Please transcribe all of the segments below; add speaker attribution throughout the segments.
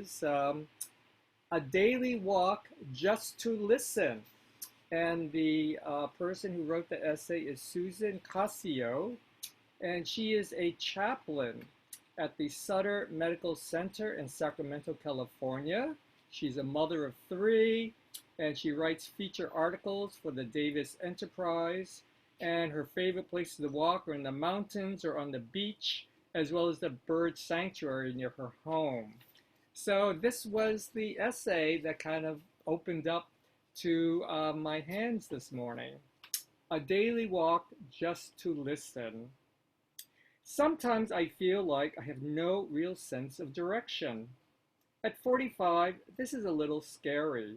Speaker 1: is A Daily Walk Just to Listen. And the person who wrote the essay is Susan Casio, and she is a chaplain at the Sutter Medical Center in Sacramento, California. She's a mother of three, and she writes feature articles for the Davis Enterprise. And her favorite places to walk are in the mountains or on the beach, as well as the bird sanctuary near her home. So this was the essay that kind of opened up to my hands this morning. A daily walk just to listen. Sometimes I feel like I have no real sense of direction. At 45, this is a little scary.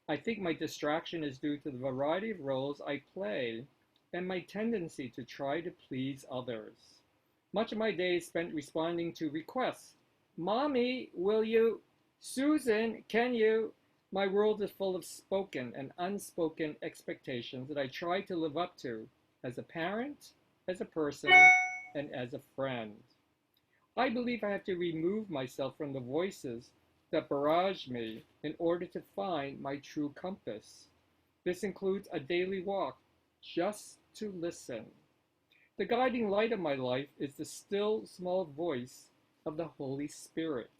Speaker 1: I think my distraction is due to the variety of roles I play and my tendency to try to please others. Much of my day is spent responding to requests. Mommy, will you? Susan, can you? My world is full of spoken and unspoken expectations that I try to live up to as a parent, as a person, and as a friend. I believe I have to remove myself from the voices that barrage me in order to find my true compass. This includes a daily walk just to listen. The guiding light of my life is the still, small voice of the Holy Spirit.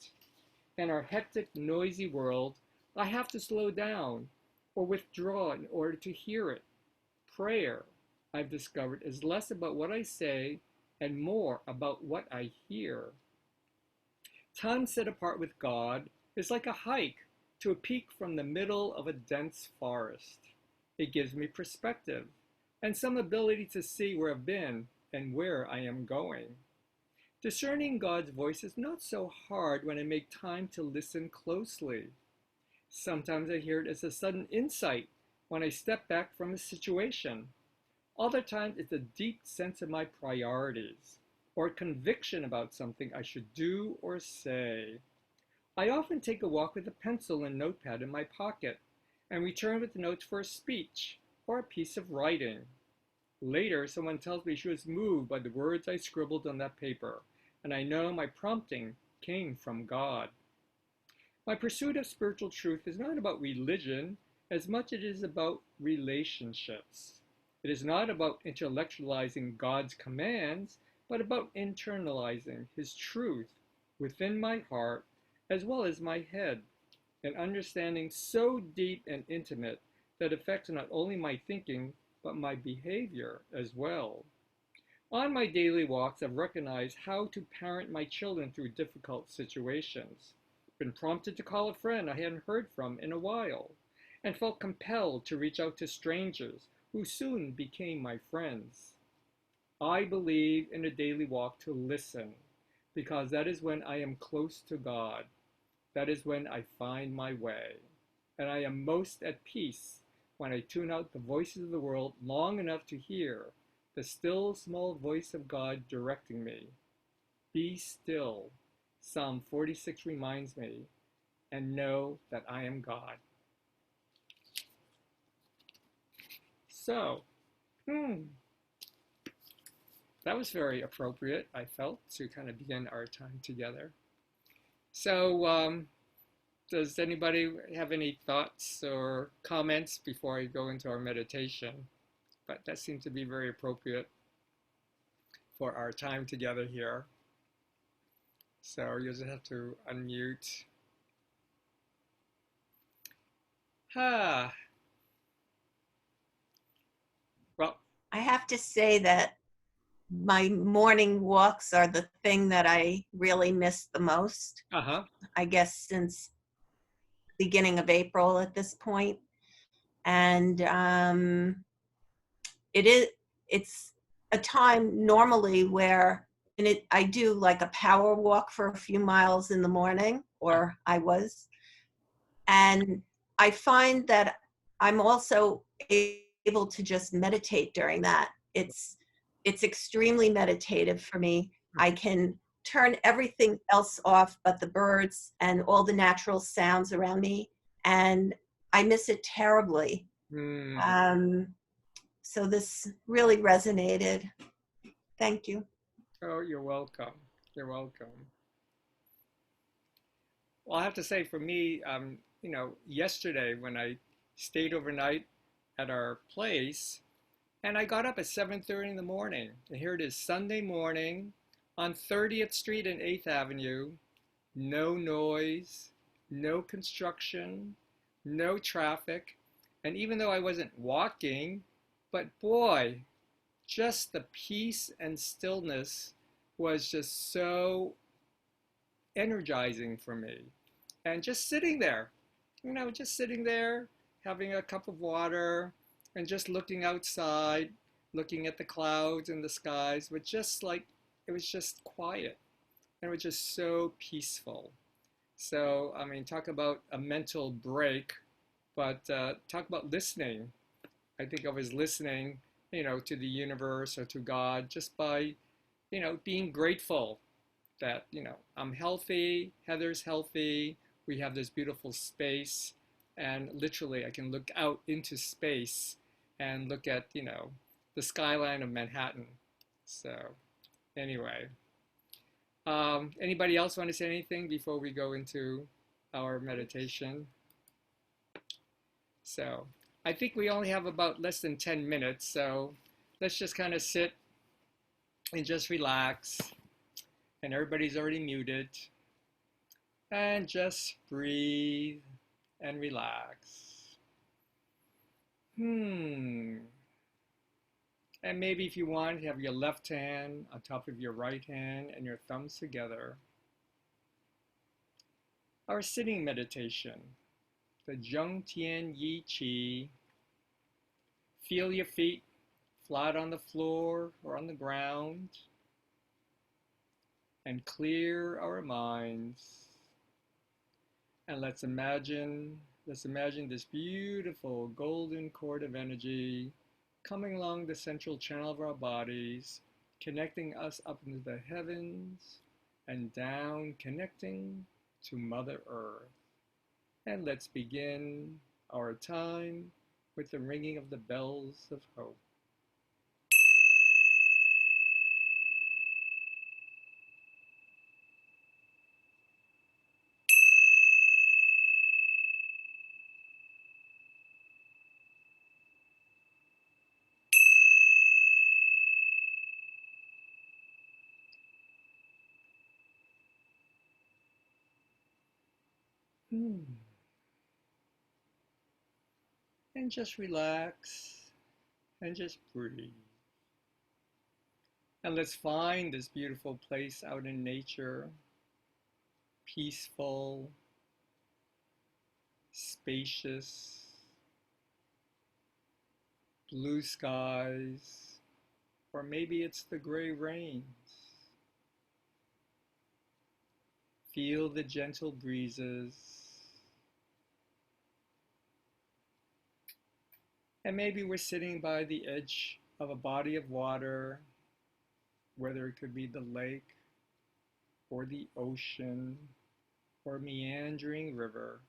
Speaker 1: In our hectic, noisy world, I have to slow down or withdraw in order to hear it. Prayer, I've discovered, is less about what I say and more about what I hear. Time set apart with God is like a hike to a peak from the middle of a dense forest. It gives me perspective and some ability to see where I've been and where I am going. Discerning God's voice is not so hard when I make time to listen closely. Sometimes I hear it as a sudden insight when I step back from a situation. Other times it's a deep sense of my priorities or a conviction about something I should do or say. I often take a walk with a pencil and notepad in my pocket and return with notes for a speech or a piece of writing. Later, someone tells me she was moved by the words I scribbled on that paper, and I know my prompting came from God. My pursuit of spiritual truth is not about religion as much as it is about relationships. It is not about intellectualizing God's commands, but about internalizing His truth within my heart as well as my head, an understanding so deep and intimate that affects not only my thinking, but my behavior as well. On my daily walks, I've recognized how to parent my children through difficult situations, been prompted to call a friend I hadn't heard from in a while, and felt compelled to reach out to strangers who soon became my friends. I believe in a daily walk to listen, because that is when I am close to God. That is when I find my way. And I am most at peace when I tune out the voices of the world long enough to hear the still small voice of God directing me. Be still, Psalm 46 reminds me, and know that I am God. So, that was very appropriate, I felt, to kind of begin our time together. So, does anybody have any thoughts or comments before I go into our meditation? But that seems to be very appropriate for our time together here. So you'll just have to unmute. Well,
Speaker 2: I have to say that my morning walks are the thing that I really miss the most. I guess since the beginning of April at this point. And it's a time normally where I do like a power walk for a few miles in the morning, or I was. And I find that I'm also able to just meditate during that. It's extremely meditative for me. I can turn everything else off but the birds and all the natural sounds around me, and I miss it terribly. So this really resonated. Thank you.
Speaker 1: Oh, you're welcome. You're welcome. Well, I have to say, for me, yesterday when I stayed overnight at our place, and I got up at 7:30 in the morning, and here it is, Sunday morning on 30th Street and 8th Avenue, no noise, no construction, no traffic, and even though I wasn't walking, but boy, just the peace and stillness was just so energizing for me. And just sitting there, just sitting there, having a cup of water, and just looking outside, looking at the clouds and the skies, was just like, it was just quiet. And it was just so peaceful. So, I mean, talk about a mental break, but talk about listening. I think I was listening, to the universe or to God just by, being grateful that, I'm healthy, Heather's healthy, we have this beautiful space, and literally I can look out into space and look at, the skyline of Manhattan. So, anyway, anybody else want to say anything before we go into our meditation? So, I think we only have about less than 10 minutes, so let's just kind of sit and just relax. And everybody's already muted. And just breathe and relax. And maybe if you want, have your left hand on top of your right hand and your thumbs together. Our sitting meditation, the Zheng Tian Yi Qi. Feel your feet flat on the floor or on the ground, and clear our minds. And let's imagine this beautiful golden cord of energy coming along the central channel of our bodies, connecting us up into the heavens and down, connecting to Mother Earth. And let's begin our time with the ringing of the bells of hope. And just relax and just breathe. And let's find this beautiful place out in nature, peaceful, spacious, blue skies, or maybe it's the gray rains. Feel the gentle breezes. And maybe we're sitting by the edge of a body of water, whether it could be the lake or the ocean or meandering river.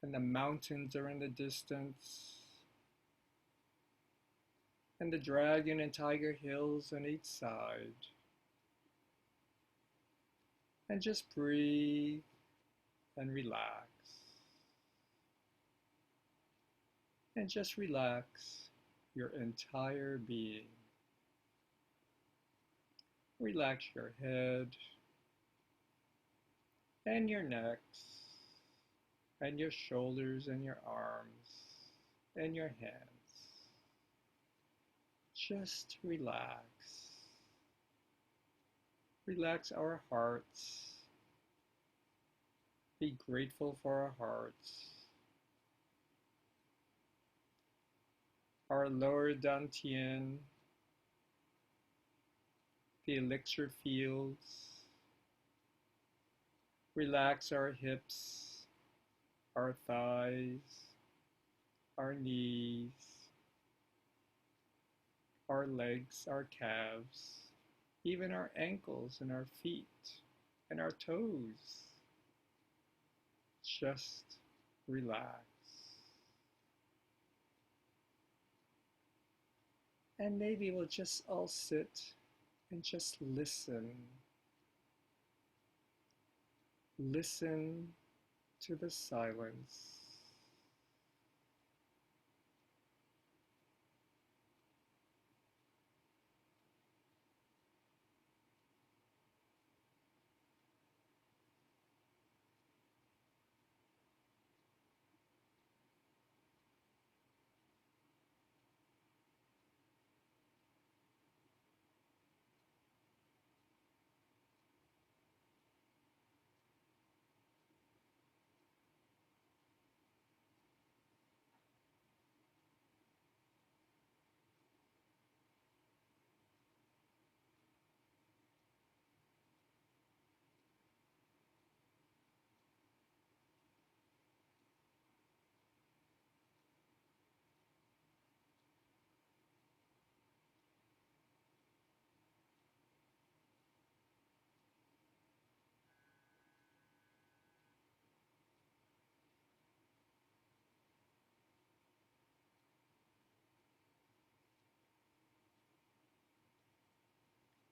Speaker 1: And the mountains are in the distance, and the dragon and tiger hills on each side. And just breathe and relax. And just relax your entire being. Relax your head and your neck and your shoulders and your arms and your hands. Just relax. Relax our hearts. Be grateful for our hearts. Our lower dantian, the elixir fields. Relax our hips, our thighs, our knees, our legs, our calves, even our ankles and our feet and our toes. Just relax. And maybe we'll just all sit and just listen. Listen to the silence.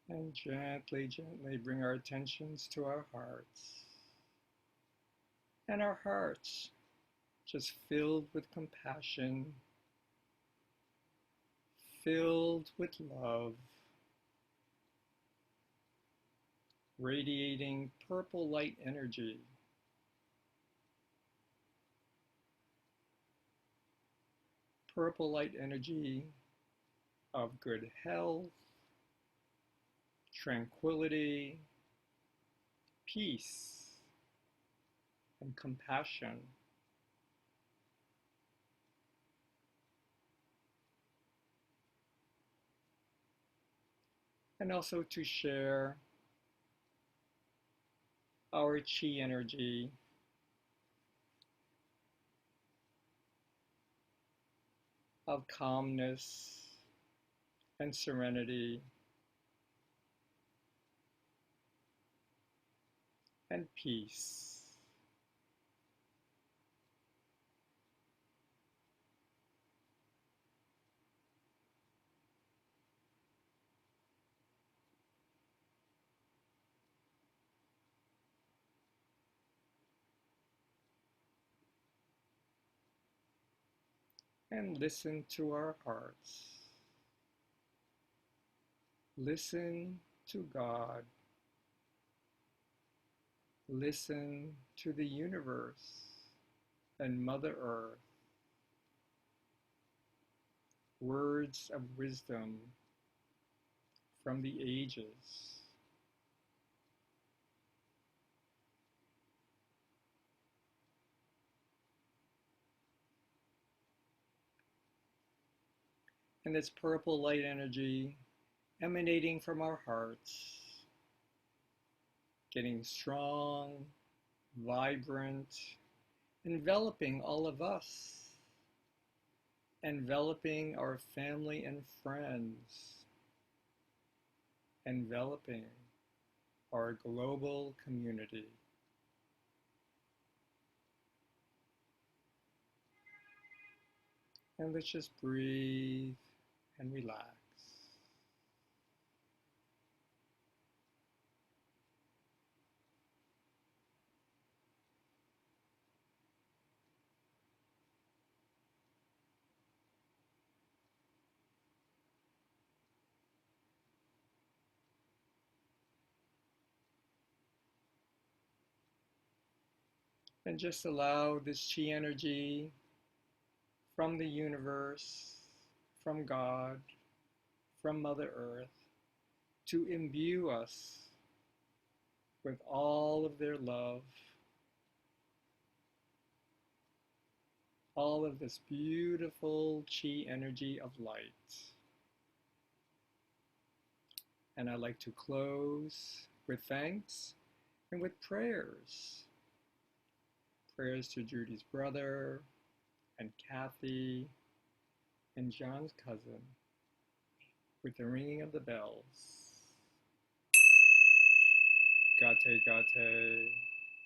Speaker 1: And gently, gently bring our attentions to our hearts. And our hearts just filled with compassion, filled with love, radiating purple light energy, purple light energy of good health, tranquility, peace, and compassion. And also to share our chi energy of calmness and serenity and peace. And listen to our hearts. Listen to God. Listen to the universe and Mother Earth. Words of wisdom from the ages. And this purple light energy emanating from our hearts, getting strong, vibrant, enveloping all of us, enveloping our family and friends, enveloping our global community. And let's just breathe and relax. And just allow this chi energy from the universe, from God, from Mother Earth, to imbue us with all of their love, all of this beautiful chi energy of light. And I'd like to close with thanks and with prayers. Prayers to Judy's brother and Kathy and John's cousin with the ringing of the bells. Gate gate,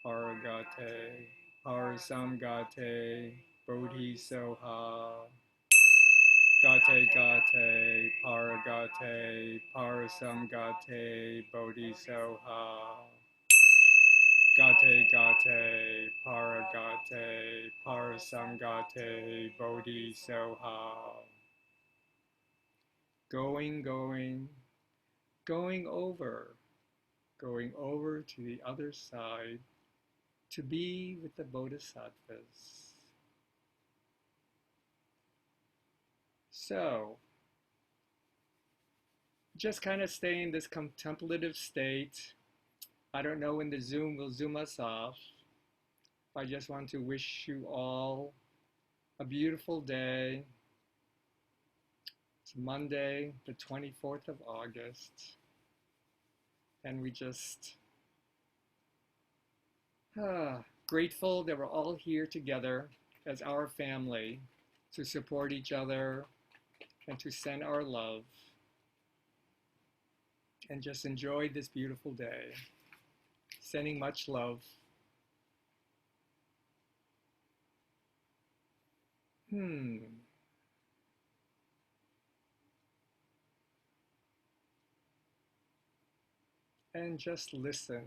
Speaker 1: paragate, parasamgate, Bodhi soha. Gate gate, paragate, parasamgate, Bodhi soha. Gate Gate Gate, Paragate, Parasamgate, Bodhi soha. Going, going over to the other side to be with the Bodhisattvas. So, just kind of stay in this contemplative state. I don't know when the Zoom will zoom us off. I just want to wish you all a beautiful day. It's Monday, the 24th of August. And we just grateful that we're all here together as our family to support each other and to send our love and just enjoy this beautiful day. Sending much love. And just listen.